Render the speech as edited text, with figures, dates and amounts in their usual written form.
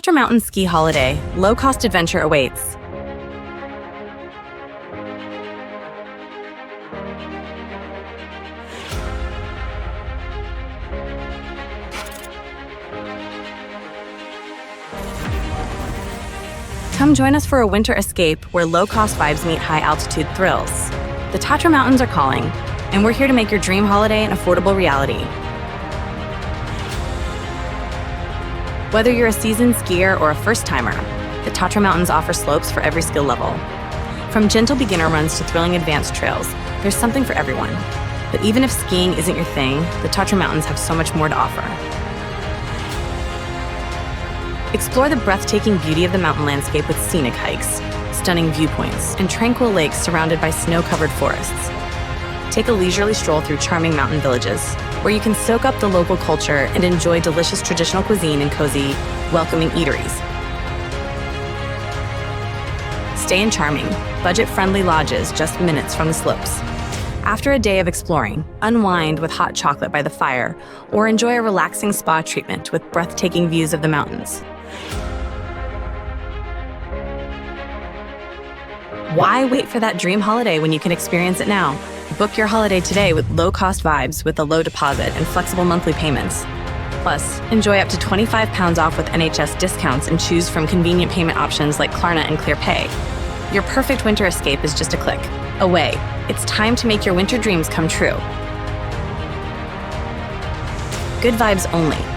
Tatra Mountains ski holiday, low-cost adventure awaits. Come join us for a winter escape where low-cost vibes meet high-altitude thrills. The Tatra Mountains are calling, and we're here to make your dream holiday an affordable reality. Whether you're a seasoned skier or a first-timer, the Tatra Mountains offer slopes for every skill level. From gentle beginner runs to thrilling advanced trails, there's something for everyone. But even if skiing isn't your thing, the Tatra Mountains have so much more to offer. Explore the breathtaking beauty of the mountain landscape with scenic hikes, stunning viewpoints, and tranquil lakes surrounded by snow-covered forests. Take a leisurely stroll through charming mountain villages, where you can soak up the local culture and enjoy delicious traditional cuisine in cozy, welcoming eateries. Stay in charming, budget-friendly lodges just minutes from the slopes. After a day of exploring, unwind with hot chocolate by the fire, or enjoy a relaxing spa treatment with breathtaking views of the mountains. Why wait for that dream holiday when you can experience it now? Book your holiday today with low-cost vibes with a low deposit and flexible monthly payments. Plus, enjoy up to £25 off with NHS discounts and choose from convenient payment options like Klarna and ClearPay. Your perfect winter escape is just a click away. It's time to make your winter dreams come true. Good vibes only.